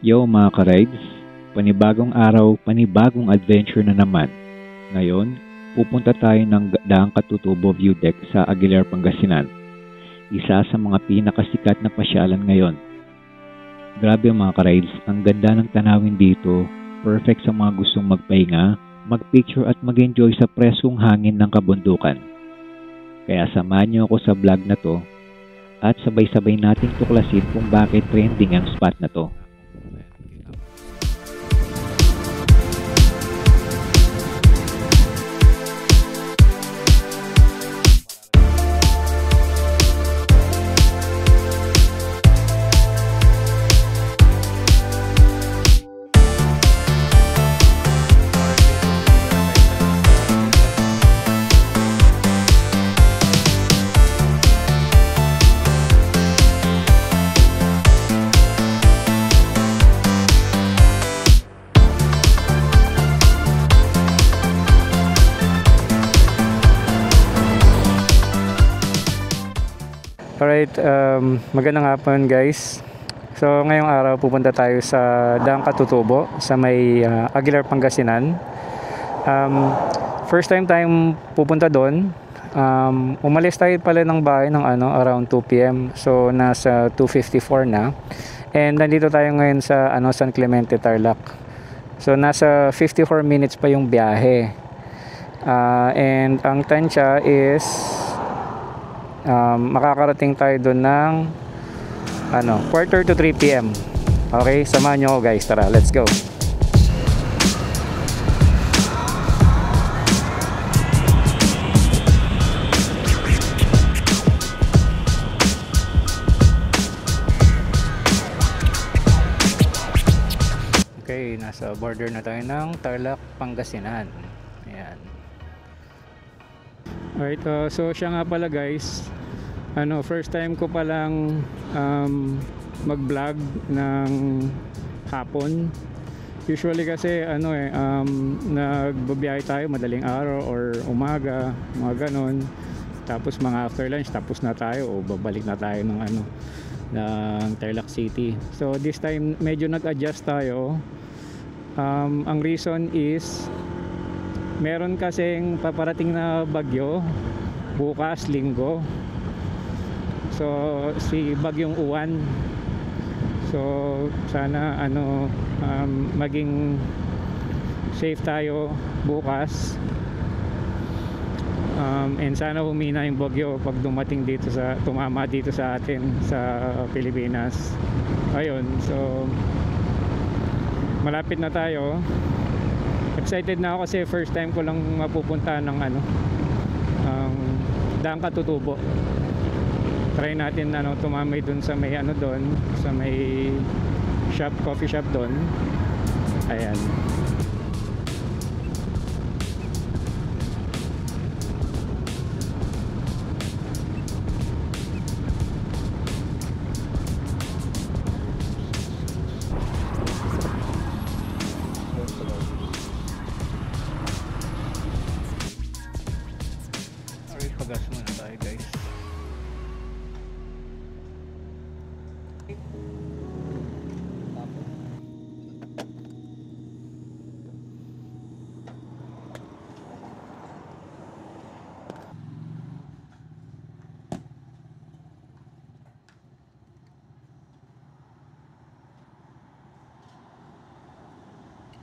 Yo mga ka-rides, panibagong araw, panibagong adventure na naman. Ngayon, pupunta tayo ng Daang Katutubo View Deck sa Aguilar, Pangasinan. Isa sa mga pinakasikat na pasyalan ngayon. Grabe mga ka-rides, ang ganda ng tanawin dito. Perfect sa mga gustong magpahinga, mag-picture at mag-enjoy sa preskong hangin ng kabundukan. Kaya samahan niyo ako sa vlog na to at sabay-sabay nating tuklasin kung bakit trending ang spot na to. Alright, magandang hapon guys. So ngayong araw pupunta tayo sa Daang Katutubo sa may Aguilar, Pangasinan. First time tayong pupunta doon. Umalis tayo pala ng bahay ng around 2 PM. So nasa 2:54 na. And nandito tayo ngayon sa San Clemente, Tarlac. So nasa 54 minutes pa yung biyahe. And ang tansya is makakarating tayo doon ng 2:45 to 3 PM. Okay, samahan nyo ako guys, tara, let's go. Okay, nasa border na tayo ng Tarlac, Pangasinan. Ayan. Alright, so siya nga pala guys, first time ko palang mag-vlog ng hapon. Usually kasi nagbabiyahe tayo madaling araw or umaga, mga ganon. Tapos mga after lunch, tapos na tayo o babalik na tayo ng ng Tarlac City. So this time medyo nag-adjust tayo. Ang reason is meron kasing paparating na bagyo bukas linggo. So si Bagyong Uwan. So sana maging safe tayo bukas. And sana humina yung bagyo pag tumama dito sa atin sa Pilipinas. Ayun, so malapit na tayo. Excited na ako kasi first time ko lang mapupunta ng Daang Katutubo. Try natin tumamay dun sa may doon, sa may coffee shop doon. Ayan. Pagas muna tayo guys.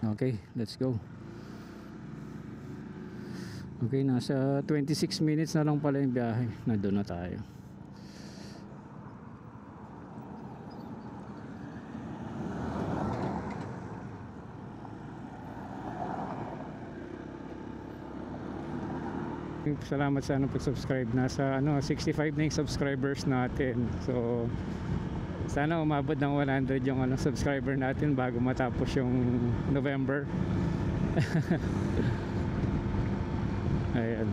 Okay, let's go. Okay, nasa 26 minutes na lang pala yung biyahe. Nandun na tayo. Salamat sa pag-subscribe. Nasa 65 na yung subscribers natin. So sana umabot ng 100 yung subscriber natin bago matapos yung November. Ayan.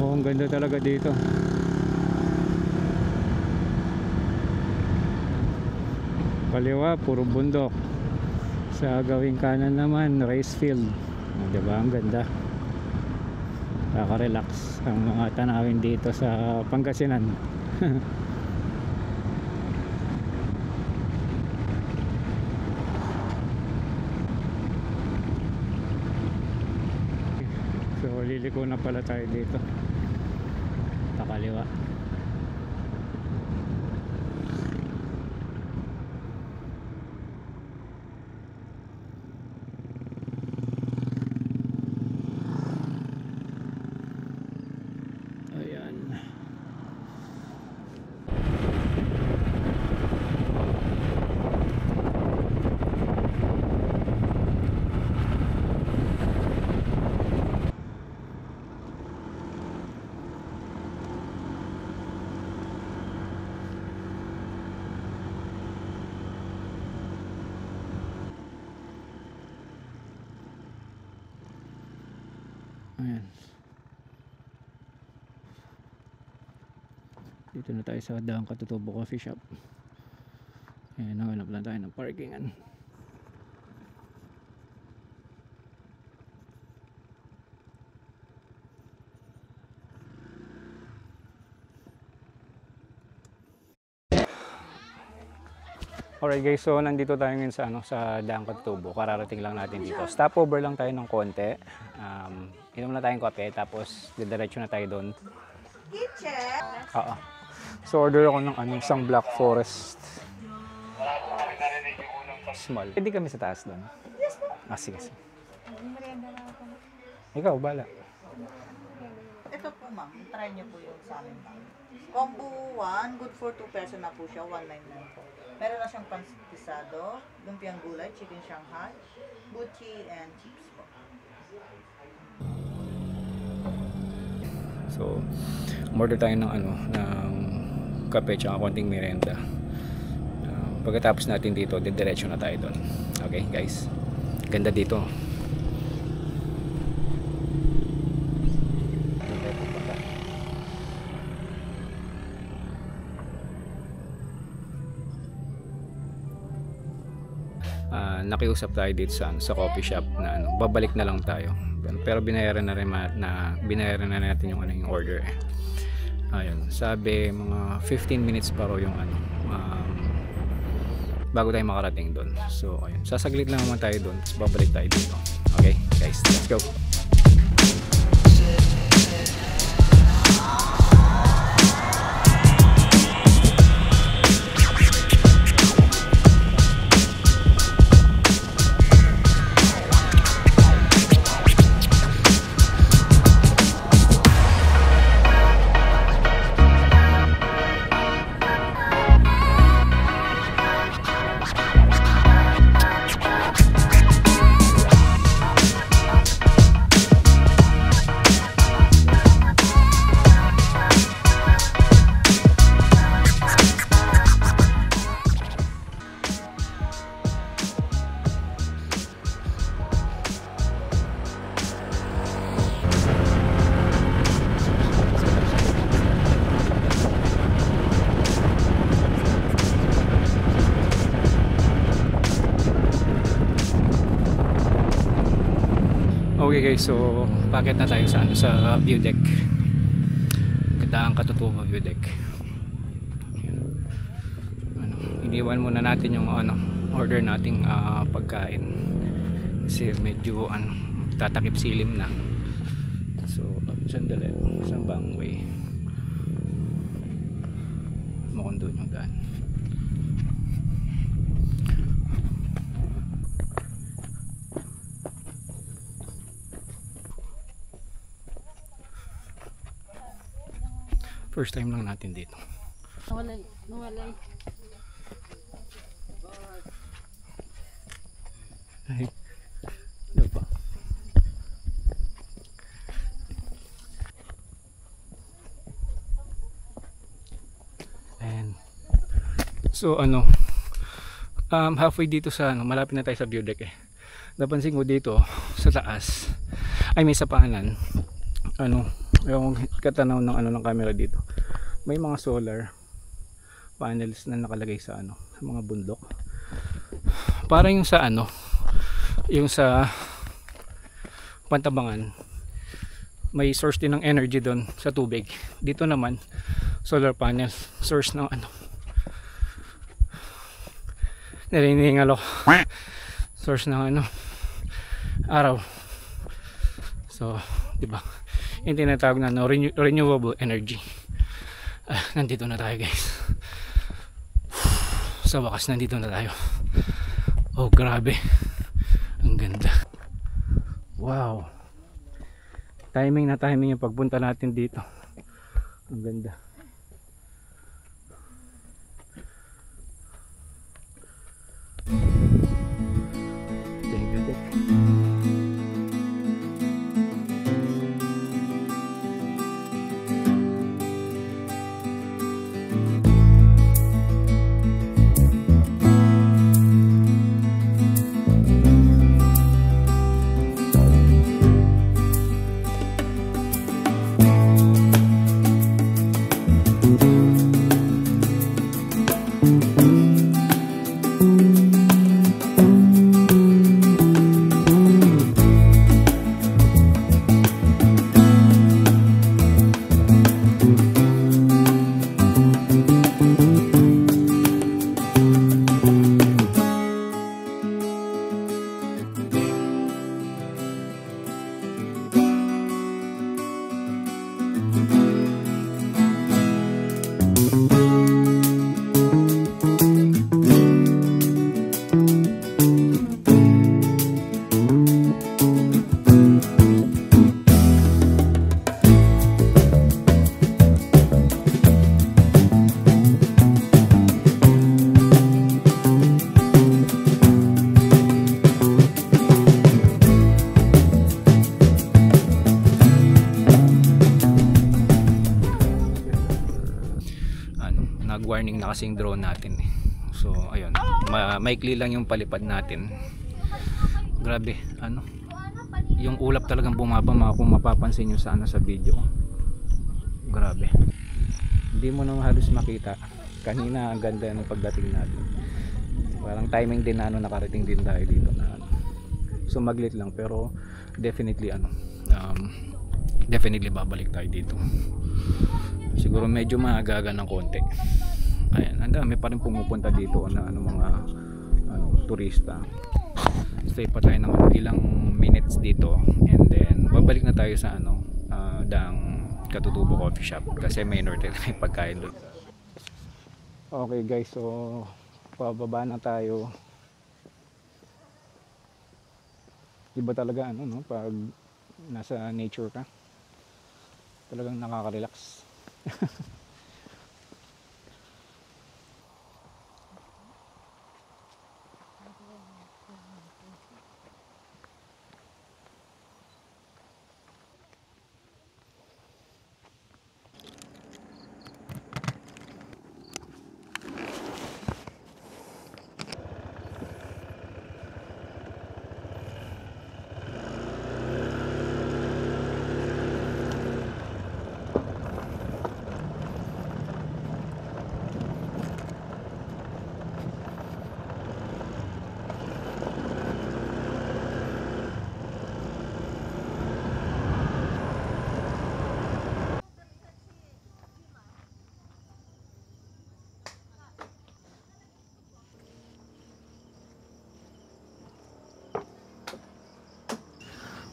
Oh, ang ganda talaga dito. Kaliwa, puro bundok. Sa gawing kanan naman, rice field. Diba? Ang ganda. Nakaka-relax ang mga tanawin dito sa Pangasinan. So liliko na pala tayo dito, pakaliwa. Ayan. Ayan. Dito na tayo sa Daang Katutubo Coffee Shop. Ayan, nahanap lang tayo ng parkingan. Alright guys, so nandito tayo ngayon sa sa Daang Katutubo. Kararating lang natin dito. Stopover lang tayo ng konti. Inom na tayong kape, tapos didiretso na tayo doon. Kitchen. Oo. So order ako ng isang Black Forest small. Pwede kami sa taas doon. Yes po. Sige. Ikaw, bala. Ito po ma'am, try niyo po yung sa amin ma'am. Combo 1, good for 2 person na po siya, 199 po. Meron na siyang pansisado, lumpiang gulay, chicken Shanghai, buchi, and chips po. So, order tayo ng ng kape tsaka konting merienda. Pagkatapos natin dito, didiretso na tayo doon. Okay, guys. Ganda dito. Nakiusap tayo dito sa coffee shop na babalik na lang tayo, pero binayaran na natin yung yung order ayun, sabi mga 15 minutes pa raw yung bago tayo makarating doon. So ayun, sasaglit lang naman tayo doon, tapos babalik tayo dito. Okay guys, let's go. Okay guys, so packet na tayo sa view deck. Daang Katutubo view deck. Iniwan muna natin yung order nating pagkain kasi medyo tatakip silim na. So sandali, saan ba ang way? Mukhang doon yung daan. First time lang natin dito. Nawalay. Ay, ano ba? And so halfway dito sa malapit na tayo sa view deck eh. Napansin ko dito sa taas ay may sapanan. Yung katanaw ng ng camera dito. May mga solar panels na nakalagay sa sa mga bundok. Para yung sa yung sa Pantabangan, may source din ng energy doon sa tubig. Dito naman solar panel source ng ano, nariningal ako, source ng ano, araw. So diba, yung tinatawag na no, renewable energy. Nandito na tayo guys, sa wakas nandito na tayo. Oh grabe, ang ganda. Wow, timing na timing yung pagpunta natin dito. Ang ganda. Nag-warning na kasing drone natin eh. So ayun, maikli lang yung palipad natin. Grabe, ano, yung ulap talagang bumaba kung mapapansin nyo sa ano, sa video. Grabe, hindi mo na halos makita. Kanina ang ganda ng pagdating natin. Parang timing din na ano, nakarating din tayo dito na ano. Sumaglit lang pero definitely ano, definitely babalik tayo dito. Siguro medyo maagaga ng konti. Ayan, ang dami pa rin pumupunta dito na ano, mga ano, turista. Stay pa tayo ng ilang minutes dito and then babalik na tayo sa ano, Daang Katutubo Coffee Shop kasi may order tayong pagkain doon. Okay guys, so pababa na tayo. Iba talaga ano, no, pag nasa nature ka. Talagang nakaka-relax.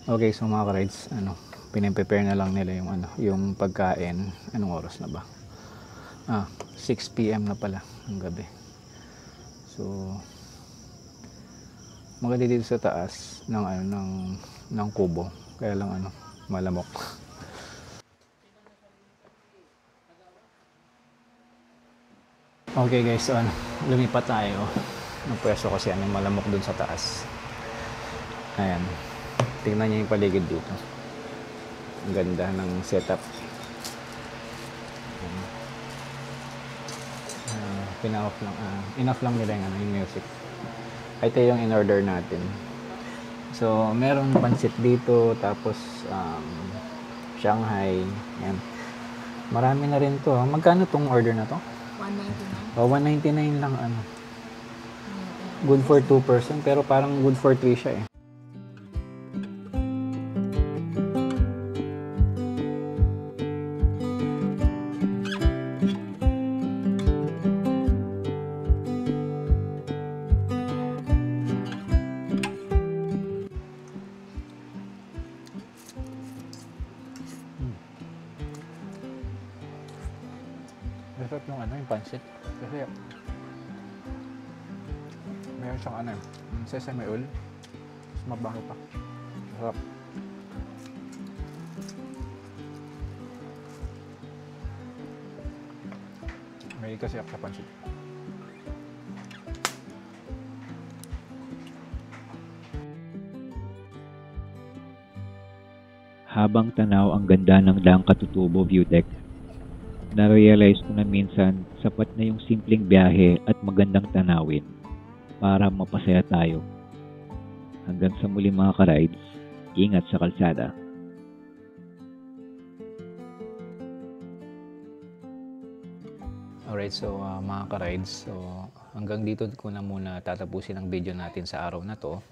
Okay, so mga ka-rides, ano, pinaprepare na lang nila yung ano, yung pagkain. Anong oras na ba? 6 PM na pala ng gabi. So maganda dito sa taas ng ano, ng kubo. Kaya lang ano, malamok. Okay guys, so ano, lumipat tayo ng pwesto kasi ano, malamok dun sa taas. Ayan. Tingnan niyo yung paligid dito. Ang ganda ng setup. Pina-off lang. Enough lang nila yung, ano, yung music. Ito yung in-order natin. So, meron pansit dito. Tapos, Shanghai. Yan. Marami na rin to. Magkano tong order na to? 199. Oh, 199 lang. Ano. Good for 2 person. Pero parang good for 3 siya eh. Masarap yung ano, yung pancit. Kasi meron siyang ano, sesame oil. Mas mabango pa. Masarap. May kasi ako sa pancit. Habang tanaw ang ganda ng Daang Katutubo View Deck, na-realize ko na minsan sapat na yung simpleng biyahe at magandang tanawin para mapasaya tayo. Hanggang sa muli mga ka-rides, ingat sa kalsada. Alright, so mga ka-rides, so hanggang dito ko na muna tatapusin ang video natin sa araw na to.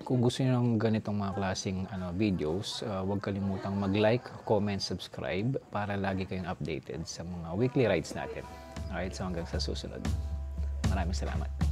Kung gusto niyo ng ganitong mga klaseng videos, huwag kalimutang mag-like, comment, subscribe para lagi kayong updated sa mga weekly rides natin. Alright, so hanggang sa susunod. Maraming salamat.